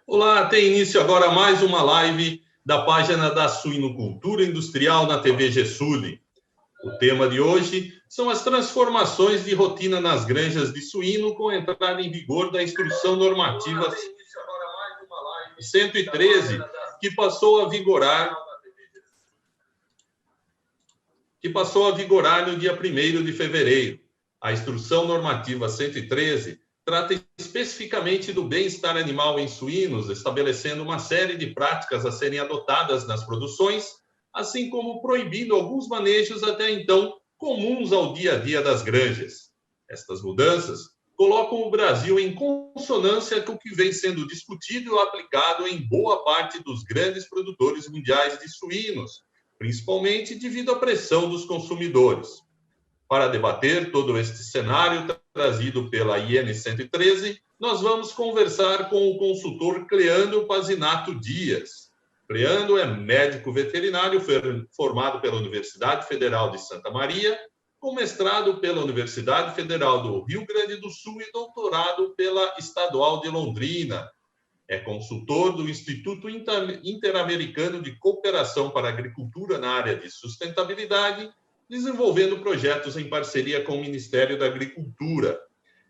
Olá, tem início agora mais uma live da página da Suinocultura Industrial na TV Gesuli. O tema de hoje são as transformações de rotina nas granjas de suíno com a entrada em vigor da Instrução Normativa 113, que passou a vigorar no dia 1º de fevereiro. A Instrução Normativa 113 trata especificamente do bem-estar animal em suínos, estabelecendo uma série de práticas a serem adotadas nas produções, assim como proibindo alguns manejos até então comuns ao dia a dia das granjas. Estas mudanças colocam o Brasil em consonância com o que vem sendo discutido e aplicado em boa parte dos grandes produtores mundiais de suínos, principalmente devido à pressão dos consumidores. Para debater todo este cenário trazido pela IN 113, nós vamos conversar com o consultor Cleandro Pazinato Dias. Cleandro é médico veterinário formado pela Universidade Federal de Santa Maria, com mestrado pela Universidade Federal do Rio Grande do Sul e doutorado pela Estadual de Londrina. É consultor do Instituto Interamericano de Cooperação para a Agricultura na área de sustentabilidade, desenvolvendo projetos em parceria com o Ministério da Agricultura.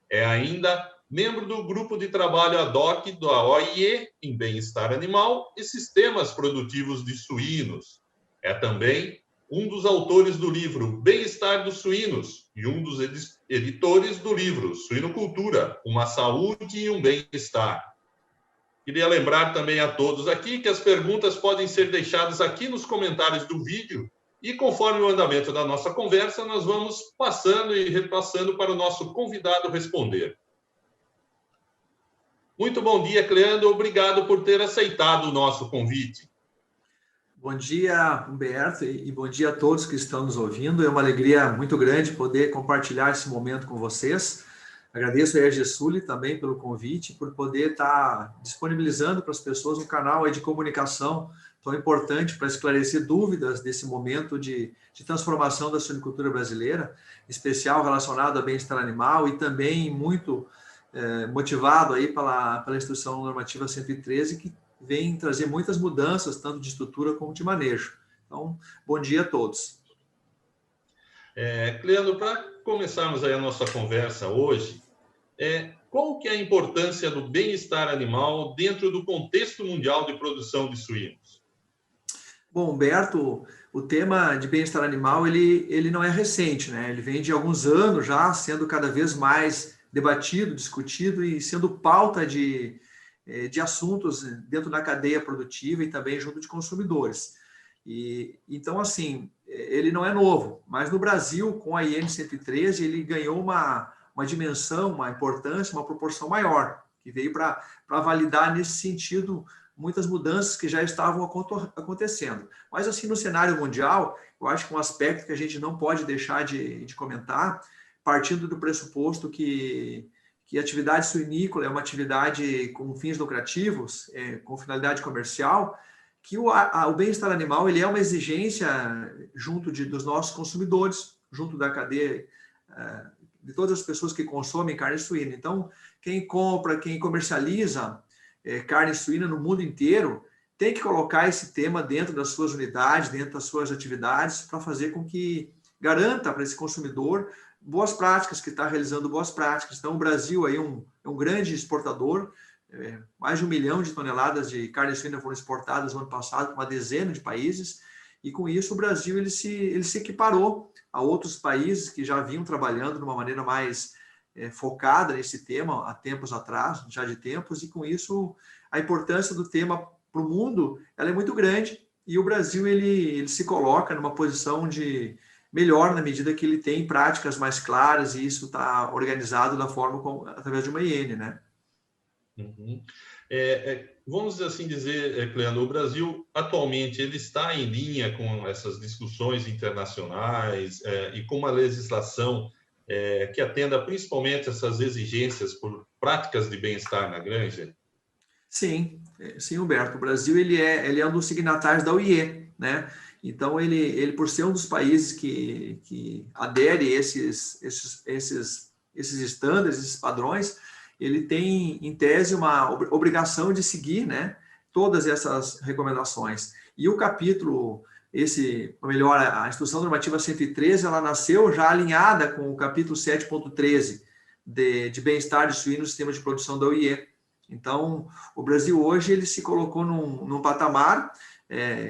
É ainda membro do grupo de trabalho ad hoc da OIE em bem-estar animal e sistemas produtivos de suínos. É também um dos autores do livro Bem-estar dos Suínos e um dos editores do livro Suinocultura, uma saúde e um bem-estar. Queria lembrar também a todos aqui que as perguntas podem ser deixadas aqui nos comentários do vídeo e, conforme o andamento da nossa conversa, nós vamos passando e repassando para o nosso convidado responder. Muito bom dia, Cleandro. Obrigado por ter aceitado o nosso convite. Bom dia, Humberto, e bom dia a todos que estão nos ouvindo. É uma alegria muito grande poder compartilhar esse momento com vocês. Agradeço a Gesuli também pelo convite, por poder estar disponibilizando para as pessoas um canal de comunicação tão importante para esclarecer dúvidas desse momento de transformação da suinocultura brasileira, especial relacionado ao bem-estar animal e também muito motivado aí pela Instrução Normativa 113, que vem trazer muitas mudanças, tanto de estrutura como de manejo. Então, bom dia a todos. Cleandro, para começarmos aí a nossa conversa hoje, qual que é a importância do bem-estar animal dentro do contexto mundial de produção de suínos? Bom, Humberto, o tema de bem-estar animal, ele não é recente, né? Ele vem de alguns anos já, sendo cada vez mais debatido, discutido e sendo pauta de assuntos dentro da cadeia produtiva e também junto de consumidores. Então, assim, ele não é novo, mas no Brasil, com a IN 113, ele ganhou uma dimensão, uma importância, uma proporção maior, que veio para validar nesse sentido muitas mudanças que já estavam acontecendo. Mas, assim, no cenário mundial, eu acho que um aspecto que a gente não pode deixar de comentar, partindo do pressuposto que a atividade suinícola é uma atividade com fins lucrativos, com finalidade comercial, que o bem-estar animal ele é uma exigência junto dos nossos consumidores, junto da cadeia de todas as pessoas que consomem carne suína. Então, quem compra, quem comercializa carne suína no mundo inteiro, tem que colocar esse tema dentro das suas unidades, dentro das suas atividades, para fazer com que garanta para esse consumidor boas práticas, que está realizando boas práticas. Então, o Brasil aí é um grande exportador, mais de 1 milhão de toneladas de carne suína foram exportadas no ano passado para uma dezena de países, e com isso o Brasil ele se equiparou a outros países que já vinham trabalhando de uma maneira mais focada nesse tema há tempos atrás, já de tempos, e com isso a importância do tema para o mundo ela é muito grande, e o Brasil ele se coloca numa posição de melhor na medida que ele tem práticas mais claras e isso está organizado da forma através de uma IN, né? Uhum. Vamos assim dizer, Cleandro, o Brasil atualmente ele está em linha com essas discussões internacionais e com uma legislação que atenda principalmente essas exigências por práticas de bem-estar na granja? Sim, Humberto. O Brasil ele é um dos signatários da OIE, né? Então ele por ser um dos países que adere a esses estándares, esses padrões, ele tem, em tese, uma obrigação de seguir, né, todas essas recomendações. E o capítulo, ou melhor, a Instrução Normativa 113, ela nasceu já alinhada com o capítulo 7.13 de bem-estar de suínos no sistema de produção da OIE. Então, o Brasil hoje ele se colocou num patamar,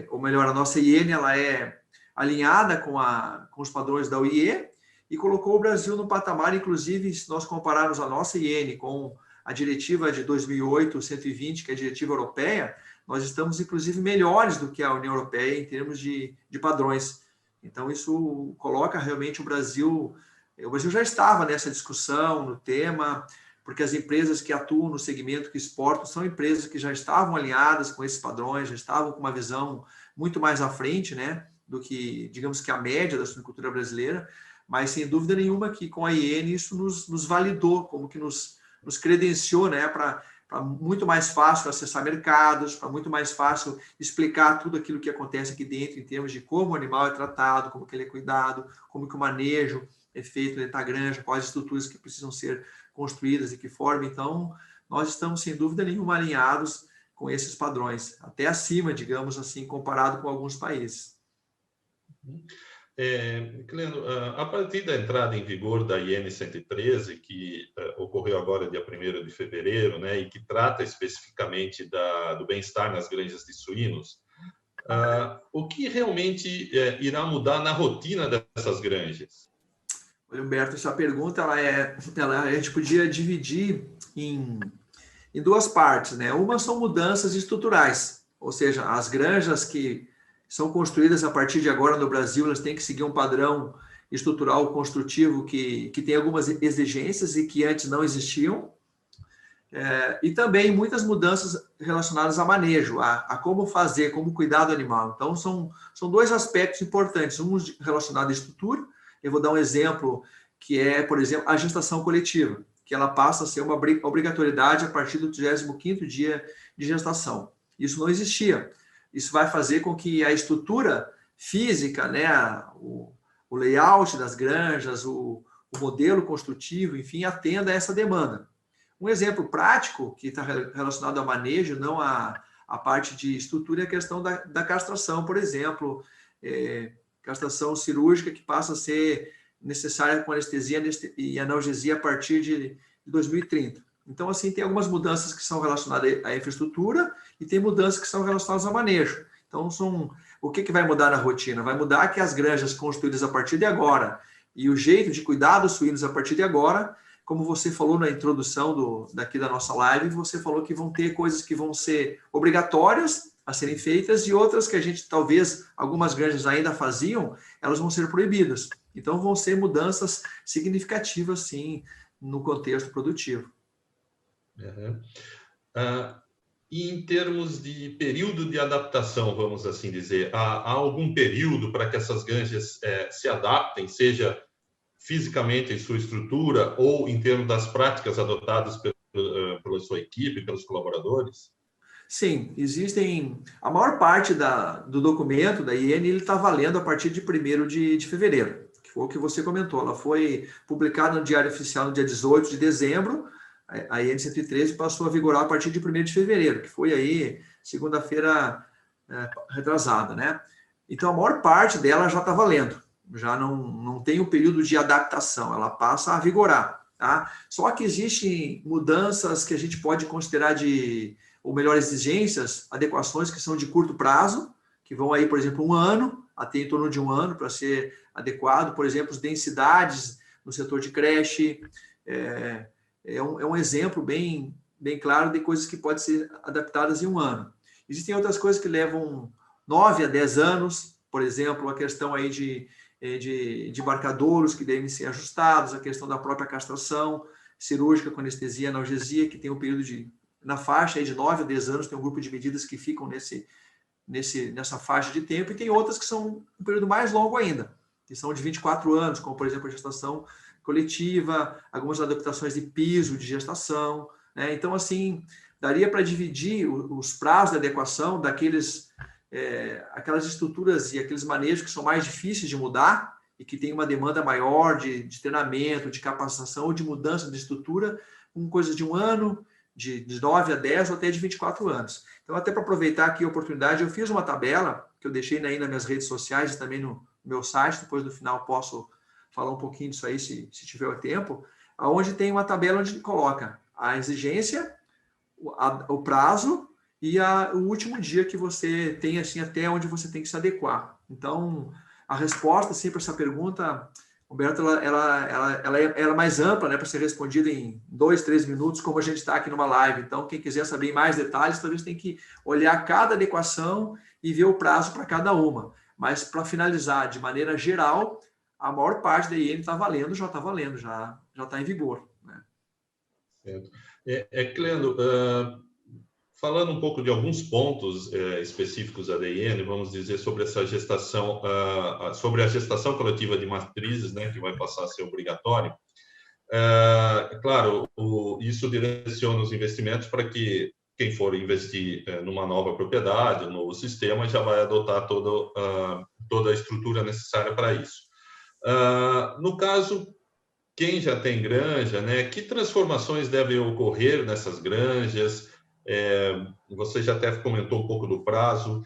ou melhor, a nossa IN ela é alinhada com os padrões da OIE e colocou o Brasil no patamar, inclusive, se nós compararmos a nossa IN com a diretiva de 2008-120, que é a diretiva europeia, nós estamos, inclusive, melhores do que a União Europeia em termos de padrões. Então, isso coloca realmente o Brasil já estava nessa discussão, no tema, porque as empresas que atuam no segmento que exportam são empresas que já estavam alinhadas com esses padrões, já estavam com uma visão muito mais à frente, né, do que, digamos que a média da suinocultura brasileira, mas sem dúvida nenhuma que com a IN isso nos validou, como que nos credenciou, né, para muito mais fácil acessar mercados, para muito mais fácil explicar tudo aquilo que acontece aqui dentro em termos de como o animal é tratado, como que ele é cuidado, como que o manejo é feito dentro da granja, quais estruturas que precisam ser construídas e que forma. Então, nós estamos, sem dúvida nenhuma, alinhados com esses padrões, até acima, digamos assim, comparado com alguns países. Cleano, a partir da entrada em vigor da IN 113, que ocorreu agora dia 1º de fevereiro, né, e que trata especificamente do bem-estar nas granjas de suínos, o que realmente irá mudar na rotina dessas granjas? Olha, Humberto, essa pergunta a gente podia dividir em duas partes, né? Uma são mudanças estruturais, ou seja, as granjas que são construídas a partir de agora no Brasil, elas têm que seguir um padrão estrutural construtivo que tem algumas exigências e que antes não existiam, e também muitas mudanças relacionadas a manejo, a como fazer, como cuidar do animal. Então, são dois aspectos importantes, um relacionado à estrutura. Eu vou dar um exemplo que é, por exemplo, a gestação coletiva, que ela passa a ser uma obrigatoriedade a partir do 35º dia de gestação. Isso não existia. Isso vai fazer com que a estrutura física, né, o layout das granjas, o modelo construtivo, enfim, atenda a essa demanda. Um exemplo prático que está relacionado ao manejo, não à parte de estrutura, é a questão da castração, por exemplo, castração cirúrgica que passa a ser necessária com anestesia e analgesia a partir de 2030. Então, assim, tem algumas mudanças que são relacionadas à infraestrutura e tem mudanças que são relacionadas ao manejo. Então, o que vai mudar na rotina? Vai mudar que as granjas construídas a partir de agora e o jeito de cuidar dos suínos a partir de agora, como você falou na introdução daqui da nossa live, você falou que vão ter coisas que vão ser obrigatórias a serem feitas e outras que a gente, talvez, algumas granjas ainda faziam, elas vão ser proibidas. Então, vão ser mudanças significativas, sim, no contexto produtivo. Uhum. E em termos de período de adaptação, vamos assim dizer, há algum período para que essas granjas se adaptem, seja fisicamente em sua estrutura ou em termos das práticas adotadas pela sua equipe, pelos colaboradores? Sim, existem. A maior parte do documento da IN ele está valendo a partir de 1º de fevereiro, que foi o que você comentou. Ela foi publicada no Diário Oficial no dia 18 de dezembro. A IN 113 passou a vigorar a partir de 1º de fevereiro, que foi aí segunda-feira retrasada, né? Então, a maior parte dela já está valendo. Já não tem um período de adaptação, ela passa a vigorar, tá? Só que existem mudanças que a gente pode considerar ou melhor, exigências, adequações que são de curto prazo, que vão aí, por exemplo, 1 ano, até em torno de 1 ano para ser adequado. Por exemplo, as densidades no setor de creche, é um exemplo bem claro de coisas que podem ser adaptadas em 1 ano. Existem outras coisas que levam 9 a 10 anos, por exemplo, a questão aí de marcadouros que devem ser ajustados, a questão da própria castração cirúrgica com anestesia e analgesia, que tem um período na faixa aí de 9 a 10 anos, tem um grupo de medidas que ficam nessa faixa de tempo, e tem outras que são um período mais longo ainda, que são de 24 anos, como, por exemplo, a gestação coletiva, algumas adaptações de piso de gestação, né? Então, assim, daria para dividir os prazos de adequação aquelas estruturas e aqueles manejos que são mais difíceis de mudar e que tem uma demanda maior de treinamento, de capacitação ou de mudança de estrutura, com coisas de 1 ano, de 9 a 10 ou até de 24 anos. Então, até para aproveitar aqui a oportunidade, eu fiz uma tabela, que eu deixei aí nas minhas redes sociais e também no meu site, depois no final posso falar um pouquinho disso aí, se tiver o tempo, onde tem uma tabela onde coloca a exigência, o prazo e o último dia que você tem, assim, até onde você tem que se adequar. Então, a resposta, assim, para essa pergunta, Humberto, ela é mais ampla, né, para ser respondida em 2, 3 minutos, como a gente está aqui numa live. Então, quem quiser saber mais detalhes, talvez tenha que olhar cada adequação e ver o prazo para cada uma. Mas, para finalizar, de maneira geral, a maior parte da IN está valendo, já está em vigor, né? Certo. Cleandro, falando um pouco de alguns pontos específicos da DIN, vamos dizer sobre essa gestação, sobre a gestação coletiva de matrizes, né, que vai passar a ser obrigatório. Claro, isso direciona os investimentos para que quem for investir numa nova propriedade, um novo sistema, já vai adotar toda a estrutura necessária para isso. No caso, quem já tem granja, né, que transformações devem ocorrer nessas granjas? Você já até comentou um pouco do prazo.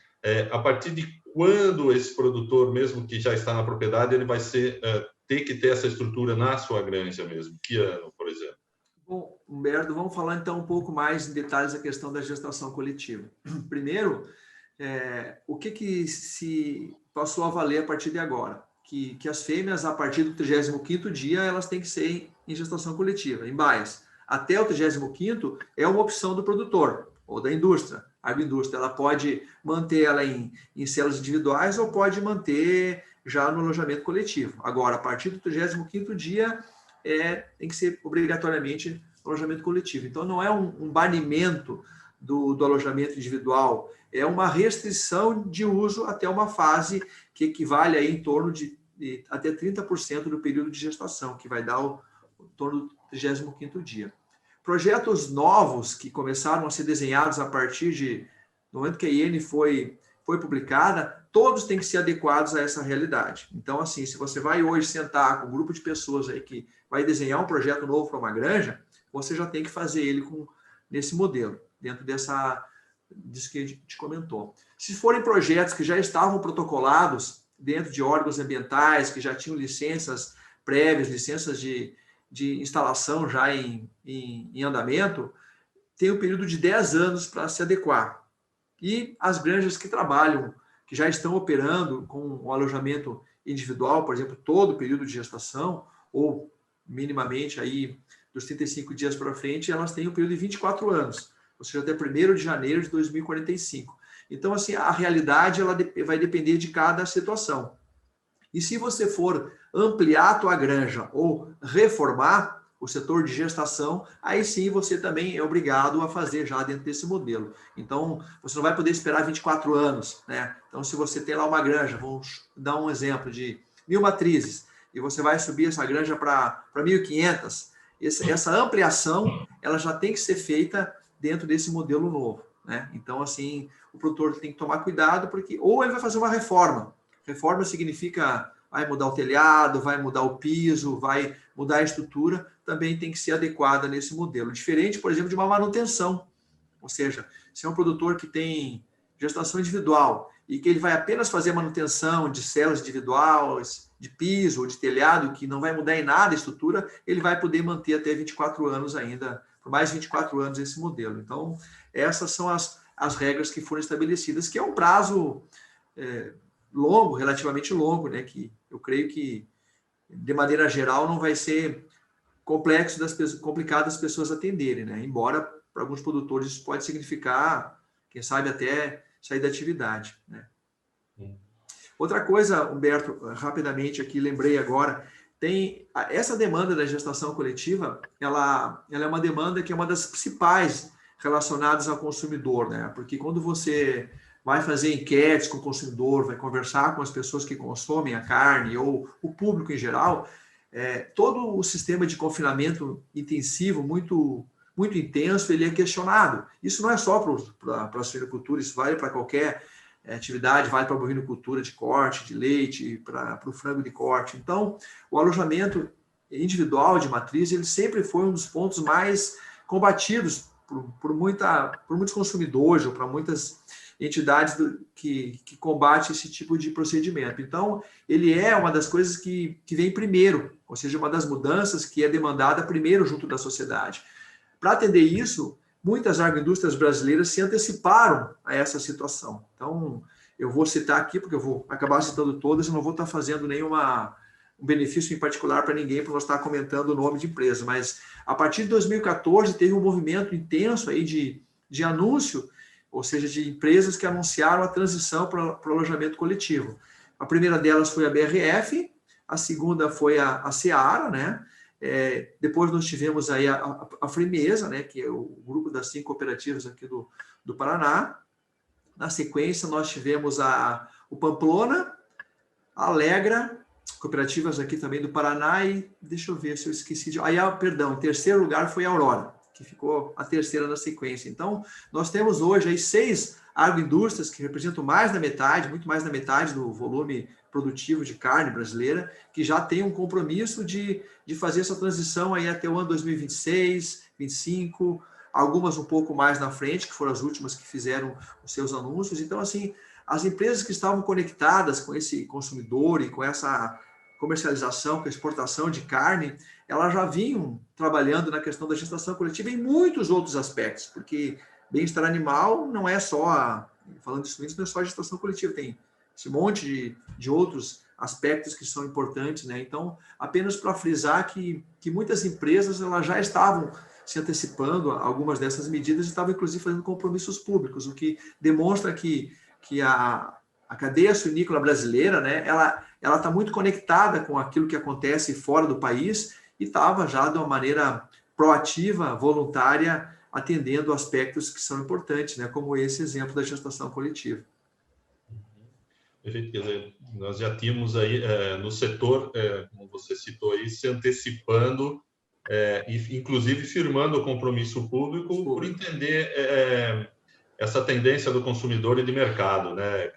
A partir de quando esse produtor, mesmo que já está na propriedade, ele vai ter que ter essa estrutura na sua granja mesmo? Que ano, por exemplo? Bom, Humberto, vamos falar então um pouco mais em detalhes da questão da gestação coletiva. Primeiro, o que se passou a valer a partir de agora? Que as fêmeas, a partir do 35º dia, elas têm que ser em gestação coletiva, em baias. Até o 35º é uma opção do produtor ou da indústria. A agroindústria, ela pode manter ela em células individuais ou pode manter já no alojamento coletivo. Agora, a partir do 35º dia, tem que ser obrigatoriamente alojamento coletivo. Então, não é um banimento do alojamento individual, é uma restrição de uso até uma fase que equivale aí em torno de até 30% do período de gestação, que vai dar em torno do 35º dia. Projetos novos que começaram a ser desenhados a partir do momento que a IN foi publicada, todos têm que ser adequados a essa realidade. Então, assim, se você vai hoje sentar com um grupo de pessoas aí que vai desenhar um projeto novo para uma granja, você já tem que fazer ele nesse modelo, dentro disso que a gente comentou. Se forem projetos que já estavam protocolados dentro de órgãos ambientais, que já tinham licenças prévias, licenças de instalação já em andamento, tem um período de 10 anos para se adequar. E as granjas que trabalham, que já estão operando com o alojamento individual, por exemplo, todo o período de gestação, ou minimamente aí dos 35 dias para frente, elas têm um período de 24 anos, ou seja, até 1º de janeiro de 2045. Então, assim, a realidade ela vai depender de cada situação. E se você for ampliar a tua granja ou reformar o setor de gestação, aí sim você também é obrigado a fazer já dentro desse modelo. Então, você não vai poder esperar 24 anos, né? Então, se você tem lá uma granja, vamos dar um exemplo de 1.000 matrizes, e você vai subir essa granja para 1.500, essa ampliação, ela já tem que ser feita dentro desse modelo novo, né? Então, assim, o produtor tem que tomar cuidado, porque ou ele vai fazer uma reforma. Reforma significa vai mudar o telhado, vai mudar o piso, vai mudar a estrutura, também tem que ser adequada nesse modelo. Diferente, por exemplo, de uma manutenção. Ou seja, se é um produtor que tem gestação individual e que ele vai apenas fazer manutenção de células individuais, de piso ou de telhado, que não vai mudar em nada a estrutura, ele vai poder manter até 24 anos ainda, por mais 24 anos esse modelo. Então, essas são as regras que foram estabelecidas, que é um prazo longo, relativamente longo, né? Que eu creio que, de maneira geral, não vai ser complicado das pessoas atenderem, né? Embora, para alguns produtores, isso pode significar, quem sabe, até sair da atividade, né? Outra coisa, Humberto, rapidamente aqui, lembrei agora, tem essa demanda da gestação coletiva, ela é uma demanda que é uma das principais relacionadas ao consumidor, né? Porque quando você vai fazer enquetes com o consumidor, vai conversar com as pessoas que consomem a carne ou o público em geral, todo o sistema de confinamento intensivo, muito, muito intenso, ele é questionado. Isso não é só para a suinocultura, isso vale para qualquer atividade, vale para a bovinocultura de corte, de leite, para o frango de corte. Então, o alojamento individual de matriz, ele sempre foi um dos pontos mais combatidos por muitos consumidores ou para muitas entidades que combatem esse tipo de procedimento. Então, ele é uma das coisas que vem primeiro, ou seja, uma das mudanças que é demandada primeiro junto da sociedade. Para atender isso, muitas agroindústrias brasileiras se anteciparam a essa situação. Então, eu vou citar aqui, porque eu vou acabar citando todas, e não vou estar fazendo um benefício em particular para ninguém, para nós estar comentando o nome de empresa, mas a partir de 2014 teve um movimento intenso aí de anúncio, ou seja, de empresas que anunciaram a transição para o alojamento coletivo. A primeira delas foi a BRF, a segunda foi a Seara, né? Depois nós tivemos aí a Frimeza, né? Que é o grupo das 5 cooperativas aqui do Paraná. Na sequência, nós tivemos o Pamplona, a Alegra, cooperativas aqui também do Paraná, e deixa eu ver se eu esqueci de... Perdão, em terceiro lugar foi a Aurora, que ficou a terceira na sequência. Então, nós temos hoje aí 6 agroindústrias que representam mais da metade, muito mais da metade do volume produtivo de carne brasileira, que já tem um compromisso de fazer essa transição aí até o ano 2026, 2025, algumas um pouco mais na frente, que foram as últimas que fizeram os seus anúncios. Então, assim, as empresas que estavam conectadas com esse consumidor e com essa comercialização, com a exportação de carne, elas já vinham trabalhando na questão da gestação coletiva em muitos outros aspectos, porque bem-estar animal não é só, falando de suínos, não é só a gestação coletiva, tem esse monte de outros aspectos que são importantes, né? Então, apenas para frisar que muitas empresas elas já estavam se antecipando a algumas dessas medidas e estavam, inclusive, fazendo compromissos públicos, o que demonstra que a cadeia suinícola brasileira, né, ela está muito conectada com aquilo que acontece fora do país e estava já de uma maneira proativa, voluntária, atendendo aspectos que são importantes, né, como esse exemplo da gestação coletiva. Perfeito, quer dizer, nós já tínhamos aí no setor, como você citou aí, se antecipando e inclusive firmando o compromisso público por entender essa tendência do consumidor e de mercado, né?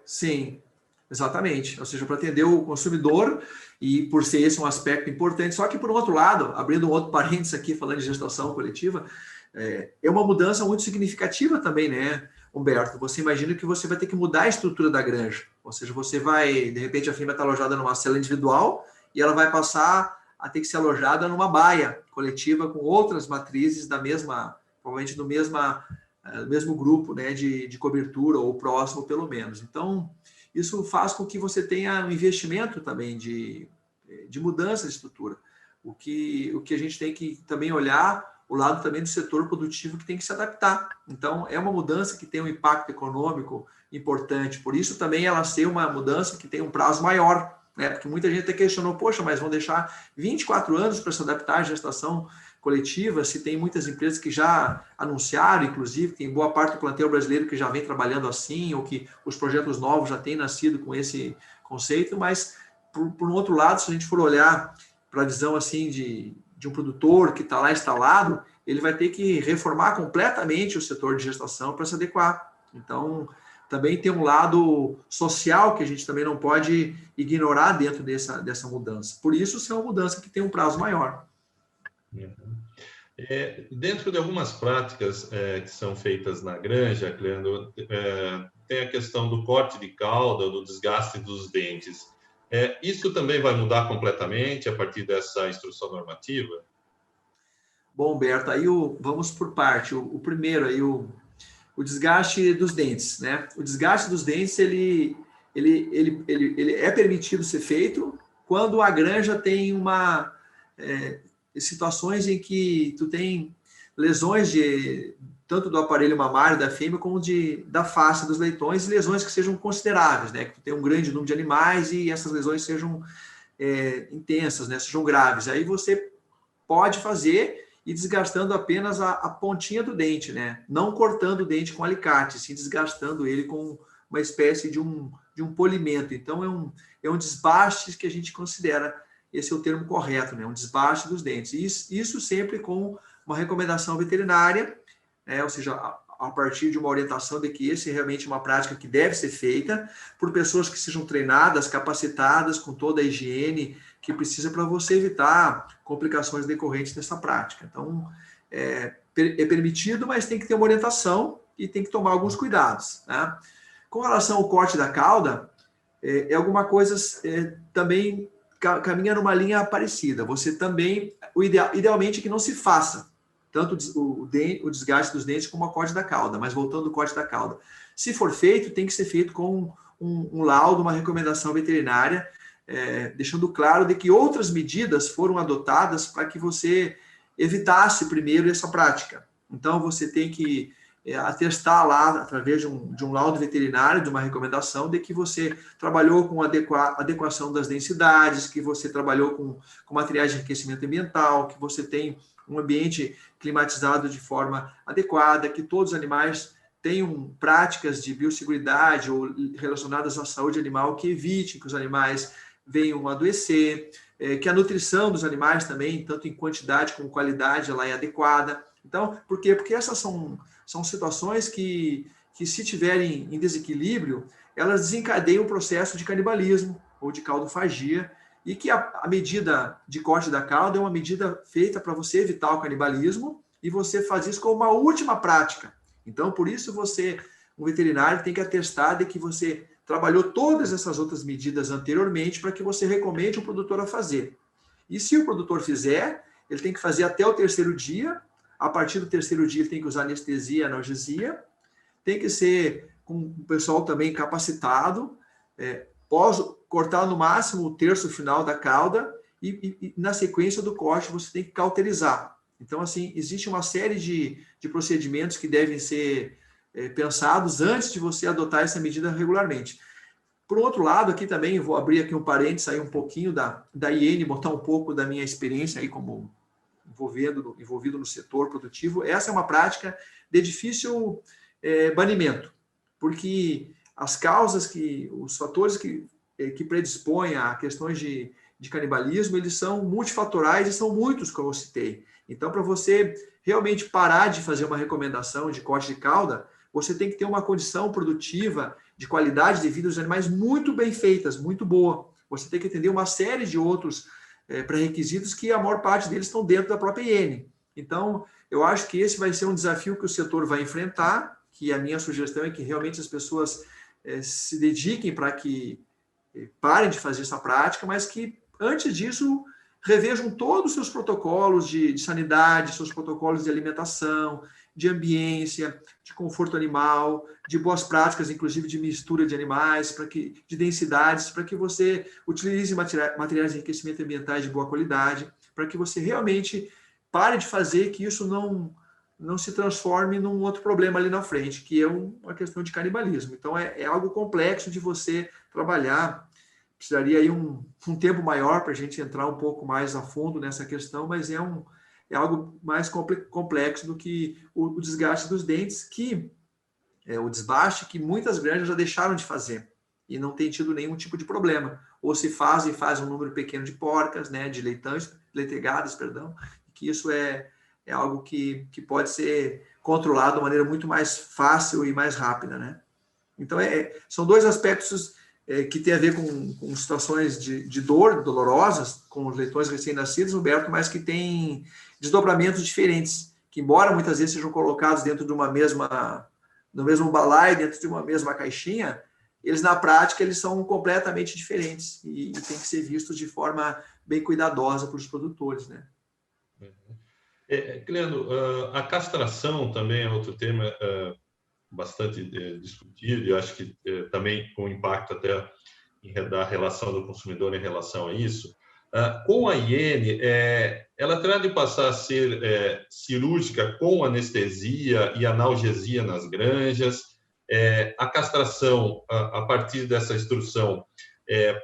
Sim, exatamente. Ou seja, para atender o consumidor e por ser esse um aspecto importante. Só que, por um outro lado, abrindo um outro parênteses aqui, falando de gestação coletiva, é uma mudança muito significativa também, né, Humberto? Você imagina que você vai ter que mudar a estrutura da granja. Ou seja, você vai, de repente, a firma está alojada numa cela individual e ela vai passar a ter que ser alojada numa baia coletiva com outras matrizes da mesma, provavelmente do mesmo grupo, né, de cobertura, ou próximo pelo menos. Então, isso faz com que você tenha um investimento também de mudança de estrutura. O que a gente tem que também olhar, o lado também do setor produtivo que tem que se adaptar. Então, é uma mudança que tem um impacto econômico importante, por isso também ela ser uma mudança que tem um prazo maior, né? Porque muita gente até questionou, poxa, mas vão deixar 24 anos para se adaptar à gestação coletiva, se tem muitas empresas que já anunciaram, inclusive, tem boa parte do plantel brasileiro que já vem trabalhando assim, ou que os projetos novos já têm nascido com esse conceito, mas, por um outro lado, se a gente for olhar para a visão assim de um produtor que está lá instalado, ele vai ter que reformar completamente o setor de gestação para se adequar. Então, também tem um lado social que a gente também não pode ignorar dentro dessa mudança. Por isso, isso é uma mudança que tem um prazo maior. Dentro de algumas práticas que são feitas na granja, Cleandro, tem a questão do corte de cauda, do desgaste dos dentes. Isso também vai mudar completamente a partir dessa instrução normativa? Bom, Humberto, aí vamos por parte. O primeiro aí, o desgaste dos dentes, né? O desgaste dos dentes, ele é permitido ser feito quando a granja tem situações em que tu tem lesões tanto do aparelho mamário da fêmea como da face dos leitões, lesões que sejam consideráveis, né? Que tu tem um grande número de animais e essas lesões sejam intensas, né? Sejam graves. Aí você pode fazer e desgastando apenas a pontinha do dente, né? Não cortando o dente com alicate, sim desgastando ele com uma espécie de um polimento. Então, é um desbaste que a gente considera, esse é o termo correto, né? Um desbaste dos dentes. Isso sempre com uma recomendação veterinária, ou seja, a partir de uma orientação de que esse é realmente uma prática que deve ser feita por pessoas que sejam treinadas, capacitadas, com toda a higiene que precisa para você evitar complicações decorrentes dessa prática. Então, é permitido, mas tem que ter uma orientação e tem que tomar alguns cuidados, né? Com relação ao corte da cauda, alguma coisa também caminha numa linha parecida. Você também, idealmente que não se faça tanto o desgaste dos dentes como o corte da cauda, mas voltando ao corte da cauda. Se for feito, tem que ser feito com um laudo, uma recomendação veterinária, deixando claro de que outras medidas foram adotadas para que você evitasse primeiro essa prática. Então, você tem que atestar lá, através de um laudo veterinário, de uma recomendação, de que você trabalhou com adequação das densidades, que você trabalhou com materiais de enriquecimento ambiental, que você tem um ambiente climatizado de forma adequada, que todos os animais tenham práticas de biosseguridade ou relacionadas à saúde animal que evitem que os animais venham a adoecer, que a nutrição dos animais também, tanto em quantidade como qualidade, ela é adequada. Então, por quê? Porque essas são situações que se tiverem em desequilíbrio, elas desencadeiam o processo de canibalismo ou de caudofagia, e que a medida de corte da cauda é uma medida feita para você evitar o canibalismo, e você faz isso como uma última prática. Então, por isso um veterinário tem que atestar de que você trabalhou todas essas outras medidas anteriormente para que você recomende o produtor a fazer. E se o produtor fizer, ele tem que fazer até o 3º dia. A partir do 3º dia, ele tem que usar anestesia e analgesia. Tem que ser com o pessoal também capacitado, pós cortar no máximo o terço final da cauda, e na sequência do corte você tem que cauterizar. Então, assim, existe uma série de procedimentos que devem ser pensados antes de você adotar essa medida regularmente. Por outro lado, aqui também, vou abrir aqui um parênteses, sair um pouquinho da higiene, botar um pouco da minha experiência aí como envolvido no setor produtivo. Essa é uma prática de difícil banimento, porque as causas, os fatores que predispõem a questões de canibalismo, eles são multifatoriais e são muitos, como eu citei. Então, para você realmente parar de fazer uma recomendação de corte de cauda, você tem que ter uma condição produtiva de qualidade de vida dos animais muito bem feitas, muito boa. Você tem que atender uma série de outros pré-requisitos que a maior parte deles estão dentro da própria higiene. Então, eu acho que esse vai ser um desafio que o setor vai enfrentar, que a minha sugestão é que realmente as pessoas se dediquem para que parem de fazer essa prática, mas que, antes disso, revejam todos os seus protocolos de sanidade, seus protocolos de alimentação, de ambiência, de conforto animal, de boas práticas, inclusive de mistura de animais, de densidades, para que você utilize materiais de enriquecimento ambientais de boa qualidade, para que você realmente pare de fazer que isso não se transforme num outro problema ali na frente, que é uma questão de canibalismo. Então, é algo complexo de você trabalhar. Precisaria aí um tempo maior para a gente entrar um pouco mais a fundo nessa questão, mas é algo mais complexo do que o desgaste dos dentes, o desbaste que muitas granjas já deixaram de fazer e não tem tido nenhum tipo de problema. Ou se faz um número pequeno de porcas, né, de leitegadas, que isso é algo que pode ser controlado de uma maneira muito mais fácil e mais rápida, né? Então, são dois aspectos que tem a ver com situações de dor, dolorosas, com os leitões recém-nascidos, Roberto, mas que tem desdobramentos diferentes, que embora muitas vezes sejam colocados dentro de no mesmo balaio, dentro de uma mesma caixinha, eles na prática eles são completamente diferentes e tem que ser vistos de forma bem cuidadosa para os produtores, né? Cleandro, a castração também é outro tema bastante discutido, e acho que também com impacto até da relação do consumidor em relação a isso. Com a higiene, ela terá de passar a ser cirúrgica com anestesia e analgesia nas granjas. A castração, a partir dessa instrução,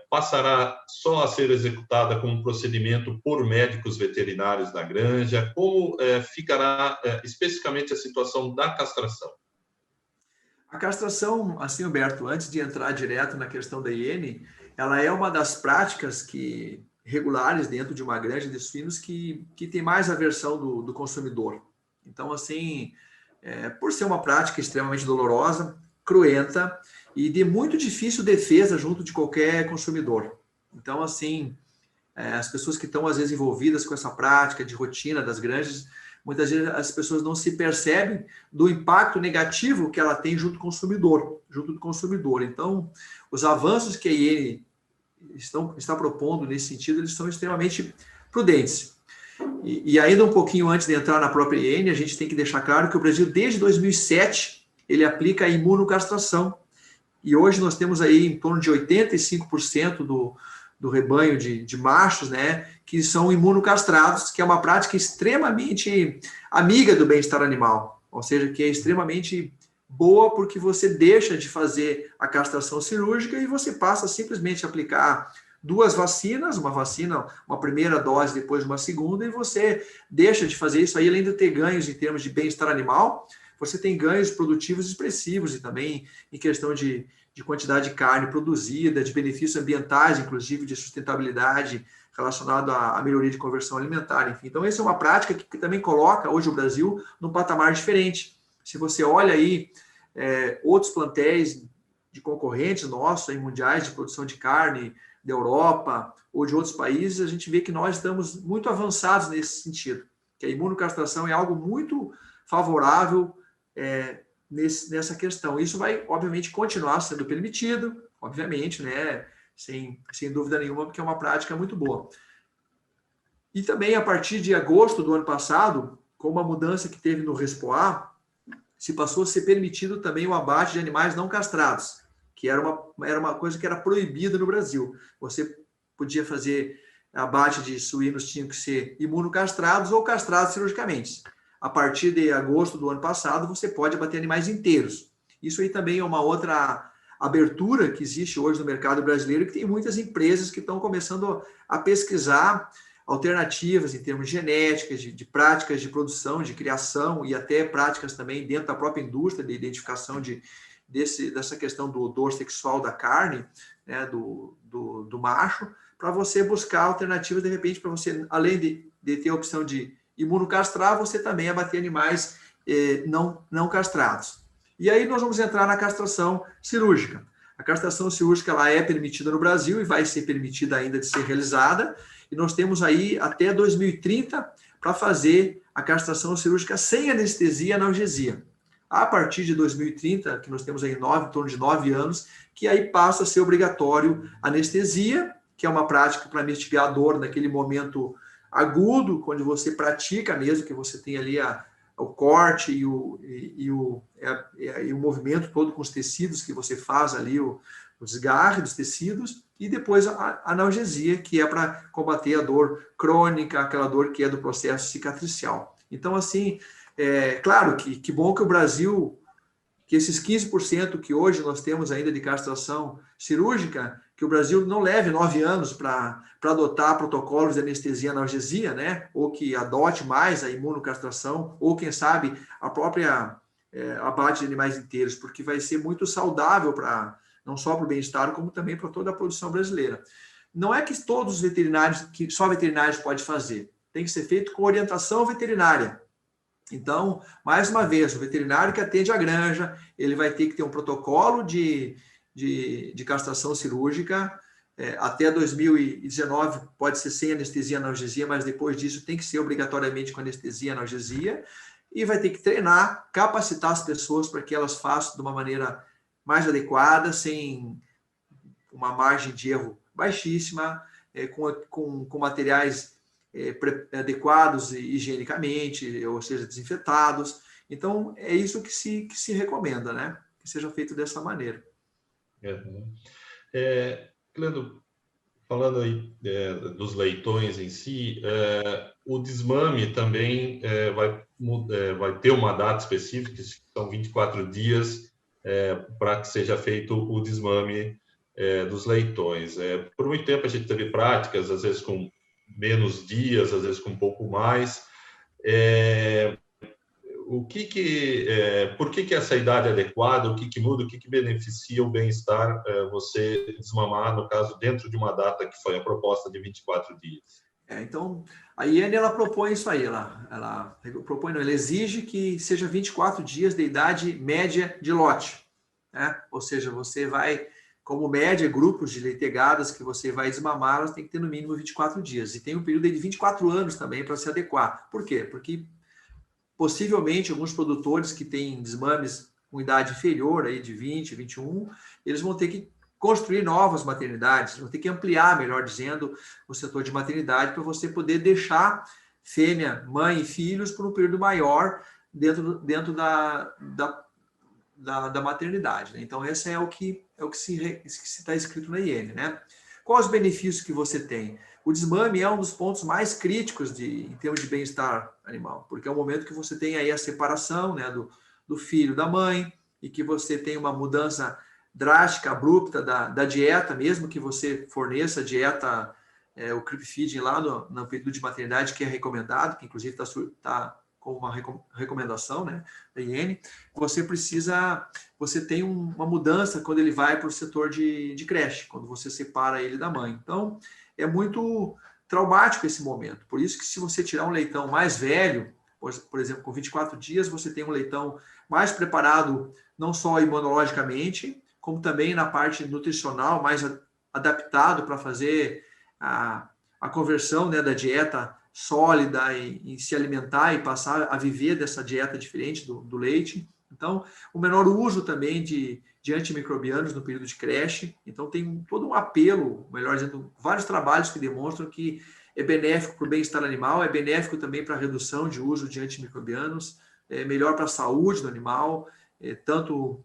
passará só a ser executada como um procedimento por médicos veterinários da granja. Como ficará especificamente a situação da castração? A castração, assim, Humberto, antes de entrar direto na questão da higiene, ela é uma das práticas regulares dentro de uma granja de suínos que tem mais aversão do consumidor. Então, assim, por ser uma prática extremamente dolorosa, cruenta e de muito difícil defesa junto de qualquer consumidor. Então, assim, as pessoas que estão, às vezes, envolvidas com essa prática de rotina das granjas, muitas vezes as pessoas não se percebem do impacto negativo que ela tem junto do consumidor. Então, os avanços que a IN está propondo nesse sentido, eles são extremamente prudentes. E ainda um pouquinho antes de entrar na própria IN, a gente tem que deixar claro que o Brasil, desde 2007, ele aplica a imunocastração. E hoje nós temos aí em torno de 85% do rebanho de machos, né, que são imunocastrados, que é uma prática extremamente amiga do bem-estar animal, ou seja, que é extremamente boa porque você deixa de fazer a castração cirúrgica e você passa simplesmente a aplicar 2 vacinas, uma primeira dose, depois uma segunda, e você deixa de fazer isso aí, além de ter ganhos em termos de bem-estar animal, você tem ganhos produtivos expressivos e também em questão de quantidade de carne produzida, de benefícios ambientais, inclusive de sustentabilidade relacionado à melhoria de conversão alimentar, enfim. Então, essa é uma prática que também coloca hoje o Brasil num patamar diferente. Se você olha aí outros plantéis de concorrentes nossos, aí, mundiais de produção de carne da Europa ou de outros países, a gente vê que nós estamos muito avançados nesse sentido, que a imunocastração é algo muito favorável nessa questão. Isso vai, obviamente, continuar sendo permitido, obviamente, né? Sem dúvida nenhuma, porque é uma prática muito boa. E também, a partir de agosto do ano passado, com uma mudança que teve no RESPOA, se passou a ser permitido também o abate de animais não castrados, que era uma coisa que era proibida no Brasil. Você podia fazer abate de suínos, tinham que ser imunocastrados ou castrados cirurgicamente. A partir de agosto do ano passado, você pode abater animais inteiros. Isso aí também é uma outra abertura que existe hoje no mercado brasileiro, que tem muitas empresas que estão começando a pesquisar alternativas em termos de genética, de práticas de produção, de criação e até práticas também dentro da própria indústria de identificação dessa questão do odor sexual da carne, né, do macho, para você buscar alternativas, de repente, para você, além de ter a opção de imunocastrar, você também abater animais não castrados. E aí nós vamos entrar na castração cirúrgica. A castração cirúrgica ela é permitida no Brasil e vai ser permitida ainda de ser realizada. E nós temos aí até 2030 para fazer a castração cirúrgica sem anestesia e analgesia. A partir de 2030, que nós temos aí em torno de 9 anos, que aí passa a ser obrigatório anestesia, que é uma prática para mitigar a dor naquele momento agudo, quando você pratica mesmo, que você tem ali o corte e o movimento todo com os tecidos que você faz ali, o desgarre dos tecidos, e depois a analgesia, que é para combater a dor crônica, aquela dor que é do processo cicatricial. Então, assim, claro que bom que o Brasil, que esses 15% que hoje nós temos ainda de castração cirúrgica, que o Brasil não leve 9 anos para adotar protocolos de anestesia e analgesia, né? Ou que adote mais a imunocastração, ou quem sabe a própria abate de animais inteiros, porque vai ser muito saudável não só para o bem-estar, como também para toda a produção brasileira. Não é que todos os veterinários, que só veterinários podem fazer, tem que ser feito com orientação veterinária. Então, mais uma vez, o veterinário que atende a granja, ele vai ter que ter um protocolo de castração cirúrgica. Até 2019 pode ser sem anestesia e analgesia, mas depois disso tem que ser obrigatoriamente com anestesia e analgesia. E vai ter que treinar, capacitar as pessoas para que elas façam de uma maneira mais adequada, sem uma margem de erro baixíssima, com materiais adequados higienicamente, ou seja, desinfetados. Então, é isso que se recomenda, né? Que seja feito dessa maneira. Leandro, falando aí dos leitões em si, o desmame também vai ter uma data específica, que são 24 dias, para que seja feito o desmame dos leitões. Por muito tempo a gente teve práticas, às vezes com menos dias, às vezes com um pouco mais. Por que essa idade é adequada? O que muda? O que beneficia o bem-estar você desmamar, no caso, dentro de uma data que foi a proposta de 24 dias? Então, a IEN, ela propõe isso aí, ela propõe, não, ela exige que seja 24 dias de idade média de lote, né? Ou seja, você vai, como média, grupos de leitegadas que você vai desmamar, elas têm que ter no mínimo 24 dias. E tem um período aí de 24 anos também para se adequar. Por quê? Porque possivelmente alguns produtores que têm desmames com idade inferior, aí de 20, 21, eles vão ter que construir novas maternidades, vão ter que ampliar, melhor dizendo, o setor de maternidade para você poder deixar fêmea, mãe e filhos por um período maior dentro da maternidade, né? Então, esse é o que se está escrito na IEN, né? Quais os benefícios que você tem? O desmame é um dos pontos mais críticos em termos de bem-estar animal, porque é o momento que você tem aí a separação, né, do filho da mãe, e que você tem uma mudança drástica, abrupta da dieta, mesmo que você forneça a dieta, o creep feeding lá no período de maternidade, que é recomendado, que inclusive está como uma recomendação, né, da IEN, você tem uma mudança quando ele vai para o setor de creche, quando você separa ele da mãe. Então, é muito traumático esse momento. Por isso que se você tirar um leitão mais velho, por exemplo, com 24 dias, você tem um leitão mais preparado, não só imunologicamente, como também na parte nutricional, mais adaptado para fazer a conversão, né, da dieta sólida e se alimentar e passar a viver dessa dieta diferente do leite. Então, o menor uso também de antimicrobianos no período de creche. Então, tem todo um apelo, melhor dizendo, vários trabalhos que demonstram que é benéfico para o bem-estar animal, é benéfico também para a redução de uso de antimicrobianos, é melhor para a saúde do animal, tanto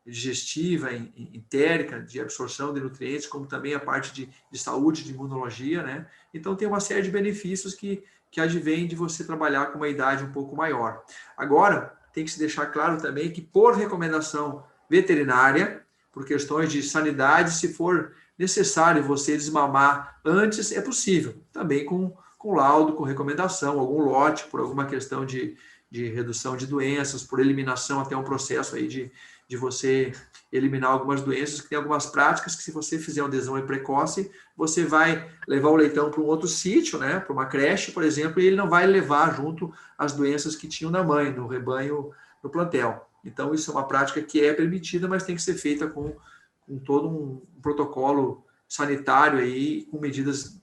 digestiva, entérica, de absorção de nutrientes, como também a parte de saúde, de imunologia, né? Então, tem uma série de benefícios que advêm de você trabalhar com uma idade um pouco maior. Agora, tem que se deixar claro também que, por recomendação veterinária, por questões de sanidade, se for necessário você desmamar antes, é possível. Também com laudo, com recomendação, algum lote, por alguma questão de redução de doenças, por eliminação, até um processo aí de você eliminar algumas doenças, que tem algumas práticas que, se você fizer um desmame precoce, você vai levar o leitão para um outro sítio, né, para uma creche, por exemplo, e ele não vai levar junto as doenças que tinham na mãe, no rebanho, no plantel. Então, isso é uma prática que é permitida, mas tem que ser feita com todo um protocolo sanitário aí, com medidas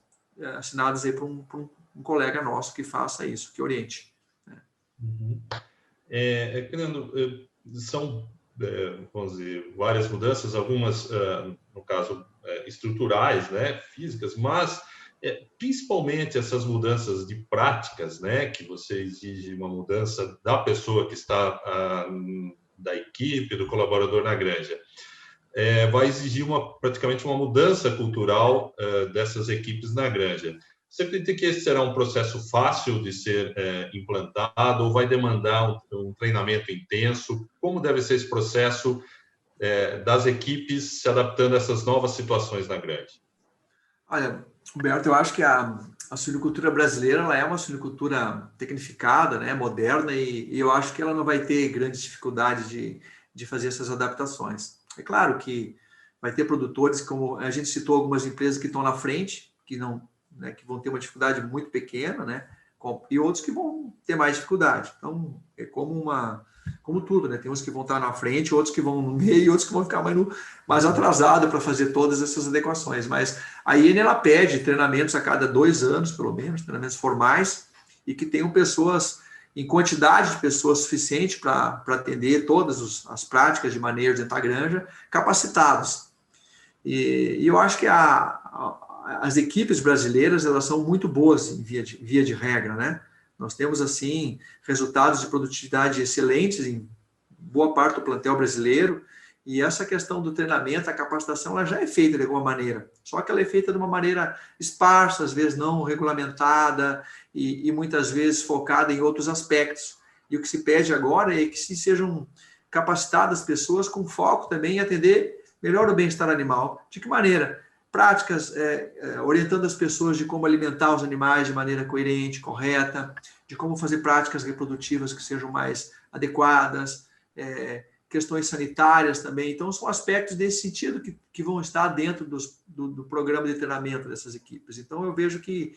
assinadas aí por um colega nosso que faça isso, que oriente. Uhum. Fernando, são, vamos dizer, várias mudanças, algumas, no caso, estruturais, né, físicas, mas principalmente essas mudanças de práticas, né, que você exige uma mudança da pessoa que está, da equipe, do colaborador na granja. Vai exigir praticamente uma mudança cultural dessas equipes na granja. Você acredita que esse será um processo fácil de ser implantado ou vai demandar um treinamento intenso? Como deve ser esse processo das equipes se adaptando a essas novas situações na granja? Olha, Humberto, eu acho que a suinocultura brasileira, ela é uma suinocultura tecnificada, né, moderna, e eu acho que ela não vai ter grandes dificuldades de fazer essas adaptações. É claro que vai ter produtores, como a gente citou, algumas empresas que estão na frente, que não, né, que vão ter uma dificuldade muito pequena, né, e outros que vão ter mais dificuldade. Então, é como tudo, né? Tem uns que vão estar na frente, outros que vão no meio, e outros que vão ficar mais atrasados para fazer todas essas adequações. Mas a IEN, ela pede treinamentos a cada 2 anos, pelo menos, treinamentos formais, e que tenham pessoas, em quantidade de pessoas suficiente para atender todas as práticas de manejo dentro da granja, capacitados. E eu acho que as equipes brasileiras, elas são muito boas em via de regra, né? Nós temos, assim, resultados de produtividade excelentes em boa parte do plantel brasileiro, e essa questão do treinamento, a capacitação, ela já é feita de alguma maneira, só que ela é feita de uma maneira esparsa, às vezes não regulamentada, e muitas vezes focada em outros aspectos. E o que se pede agora é que se sejam capacitadas pessoas com foco também em atender melhor o bem-estar animal. De que maneira? Práticas orientando as pessoas de como alimentar os animais de maneira coerente, correta, de como fazer práticas reprodutivas que sejam mais adequadas, questões sanitárias também. Então, são aspectos desse sentido que vão estar dentro do programa de treinamento dessas equipes. Então, eu vejo que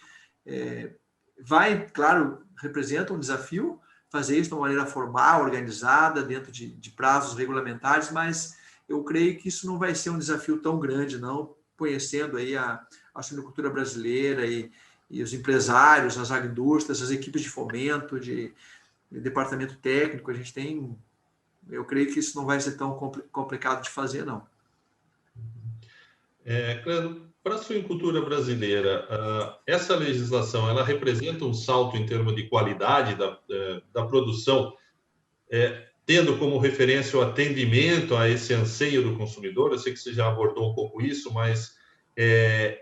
Vai, claro, representa um desafio fazer isso de uma maneira formal, organizada, dentro de prazos regulamentares, mas eu creio que isso não vai ser um desafio tão grande, não, conhecendo aí a suinocultura brasileira e os empresários, as agroindústrias, as equipes de fomento, de departamento técnico, a gente tem, eu creio que isso não vai ser tão complicado de fazer, não. Cleandro, para a suinocultura brasileira, essa legislação, ela representa um salto em termos de qualidade da produção, tendo como referência o atendimento a esse anseio do consumidor? Eu sei que você já abordou um pouco isso, mas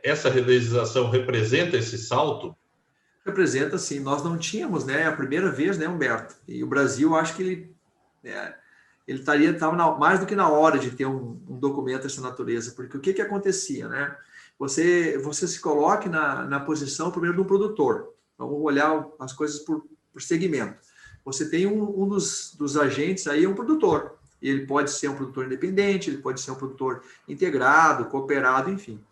essa legislação representa esse salto? Representa, sim. Nós não tínhamos, né, a primeira vez, né, Humberto? E o Brasil, acho que ele estava mais do que na hora de ter um documento dessa natureza, porque o que acontecia, né? Você se coloque na posição, primeiro, do produtor. Vamos olhar as coisas por segmento. Você tem um dos agentes aí, um produtor. Ele pode ser um produtor independente, ele pode ser um produtor integrado, cooperado, enfim.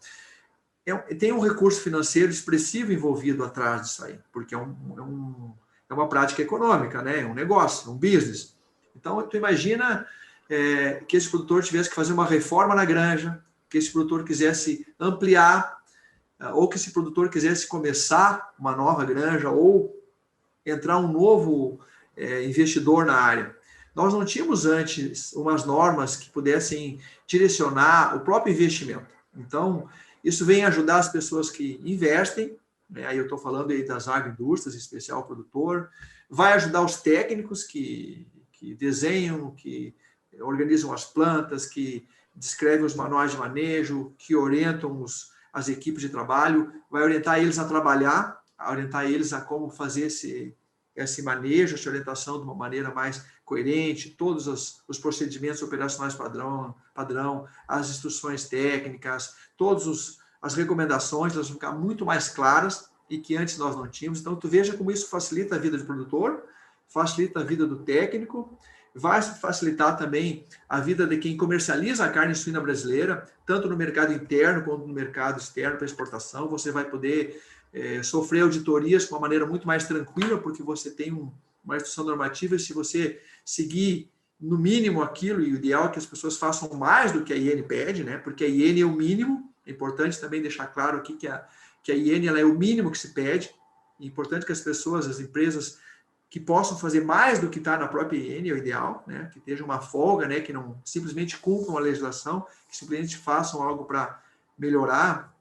Tem um recurso financeiro expressivo envolvido atrás disso aí, porque é uma prática econômica, né? É um negócio, um business. Então, tu imagina que esse produtor tivesse que fazer uma reforma na granja, que esse produtor quisesse ampliar, ou que esse produtor quisesse começar uma nova granja, ou entrar um novo investidor na área. Nós não tínhamos antes umas normas que pudessem direcionar o próprio investimento. Então, isso vem ajudar as pessoas que investem, né? Aí eu estou falando aí das agroindústrias, em especial o produtor, vai ajudar os técnicos que desenham, que organizam as plantas, que descrevem os manuais de manejo, que orientam as equipes de trabalho, vai orientar eles a trabalhar, orientar eles a como fazer esse manejo, essa orientação de uma maneira mais coerente, todos os procedimentos operacionais padrão, as instruções técnicas, todas as recomendações, elas vão ficar muito mais claras e que antes nós não tínhamos. Então, tu veja como isso facilita a vida do produtor, facilita a vida do técnico, vai facilitar também a vida de quem comercializa a carne suína brasileira, tanto no mercado interno quanto no mercado externo para exportação. Você vai poder sofrer auditorias de uma maneira muito mais tranquila, porque você tem uma instrução normativa, e se você seguir no mínimo aquilo, e o ideal é que as pessoas façam mais do que a IN pede, né? Porque a IN é o mínimo. É importante também deixar claro aqui que a IN ela é o mínimo que se pede. É importante que as pessoas, as empresas, que possam fazer mais do que está na própria IN, é o ideal, né? Que esteja uma folga, né? Que não simplesmente cumpram a legislação, que simplesmente façam algo para melhorar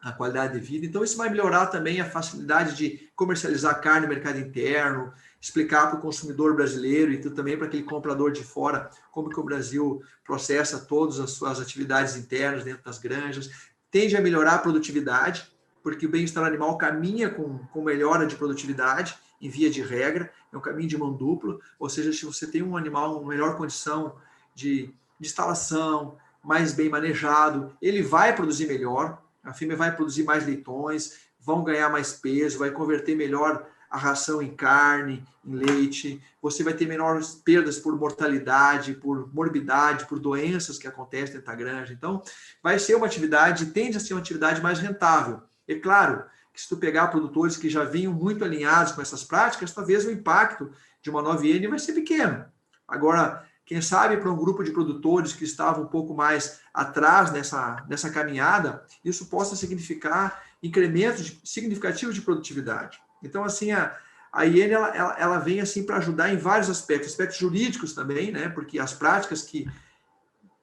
a qualidade de vida. Então, isso vai melhorar também a facilidade de comercializar carne no mercado interno, explicar para o consumidor brasileiro e também para aquele comprador de fora como que o Brasil processa todas as suas atividades internas dentro das granjas. Tende a melhorar a produtividade, porque o bem-estar animal caminha com melhora de produtividade, em via de regra, é um caminho de mão dupla, ou seja, se você tem um animal em melhor condição de instalação, mais bem manejado, ele vai produzir melhor, a fêmea vai produzir mais leitões, vão ganhar mais peso, vai converter melhor a ração em carne, em leite, você vai ter menores perdas por mortalidade, por morbidade, por doenças que acontecem dentro da granja. Então, vai ser uma atividade, tende a ser uma atividade mais rentável. É claro que se tu pegar produtores que já vinham muito alinhados com essas práticas, talvez o impacto de uma nova IN vai ser pequeno. Agora, quem sabe para um grupo de produtores que estavam um pouco mais atrás nessa caminhada, isso possa significar incrementos significativos de produtividade. Então, assim, a IN ela vem assim para ajudar em vários aspectos jurídicos também, né? Porque as práticas que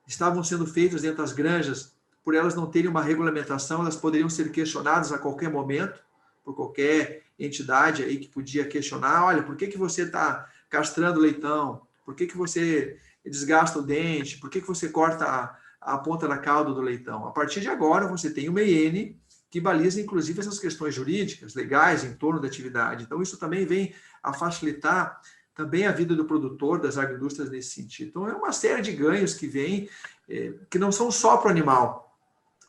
estavam sendo feitas dentro das granjas, por elas não terem uma regulamentação, elas poderiam ser questionadas a qualquer momento, por qualquer entidade aí que podia questionar, olha, por que você está castrando o leitão? Por que você desgasta o dente? Por que você corta a ponta da cauda do leitão? A partir de agora, você tem uma IN que baliza, inclusive, essas questões jurídicas, legais, em torno da atividade. Então, isso também vem a facilitar também a vida do produtor, das agroindústrias nesse sentido. Então, é uma série de ganhos que vêm, que não são só para o animal,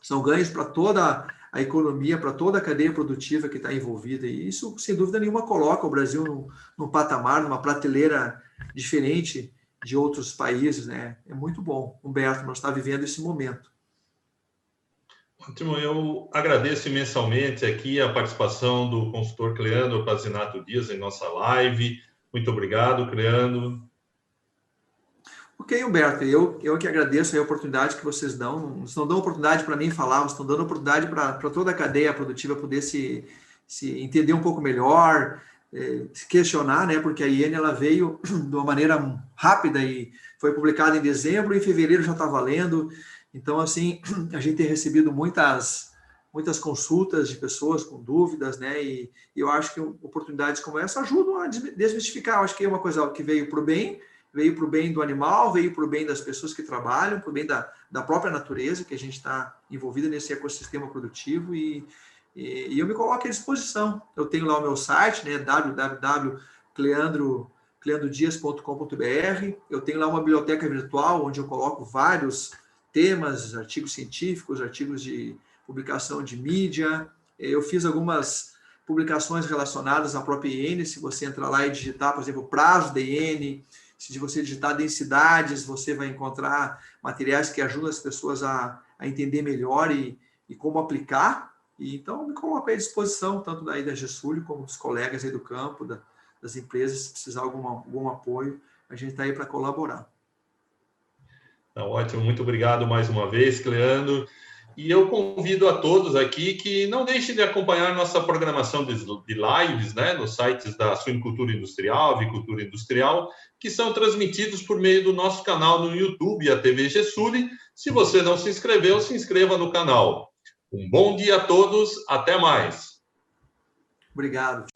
são ganhos para toda a economia, para toda a cadeia produtiva que está envolvida. E isso, sem dúvida nenhuma, coloca o Brasil num patamar, numa prateleira diferente de outros países, né? É muito bom, Humberto, nós estamos vivendo esse momento. Ótimo, eu agradeço imensamente aqui a participação do consultor Cleandro Pazinato Dias em nossa live. Muito obrigado, Cleandro. Ok, Humberto, eu que agradeço a oportunidade que vocês dão. Vocês não dão oportunidade para mim falar, vocês estão dando oportunidade para toda a cadeia produtiva poder se entender um pouco melhor, se questionar, né? Porque a IN ela veio de uma maneira rápida e foi publicada em dezembro e em fevereiro já está valendo. Então, assim, a gente tem recebido muitas consultas de pessoas com dúvidas, né? E eu acho que oportunidades como essa ajudam a desmistificar. Eu acho que é uma coisa que veio para o bem, veio para o bem do animal, veio para o bem das pessoas que trabalham, para o bem da própria natureza, que a gente está envolvida nesse ecossistema produtivo e eu me coloco à disposição. Eu tenho lá o meu site, né, www.cleandrodias.com.br. Eu tenho lá uma biblioteca virtual onde eu coloco vários temas, artigos científicos, artigos de publicação de mídia. Eu fiz algumas publicações relacionadas à própria IN. Se você entrar lá e digitar, por exemplo, prazo da IN, se você digitar densidades, você vai encontrar materiais que ajudam as pessoas a entender melhor e como aplicar. E, então, me coloco à disposição, tanto daí da Gessulho, como dos colegas aí do campo, das empresas, se precisar algum apoio, a gente está aí para colaborar. Tá ótimo, muito obrigado mais uma vez, Cleandro. E eu convido a todos aqui que não deixem de acompanhar nossa programação de lives, né, nos sites da Suinocultura Industrial, Avicultura Industrial, que são transmitidos por meio do nosso canal no YouTube, a TV Gessulho. Se você não se inscreveu, se inscreva no canal. Um bom dia a todos, até mais. Obrigado.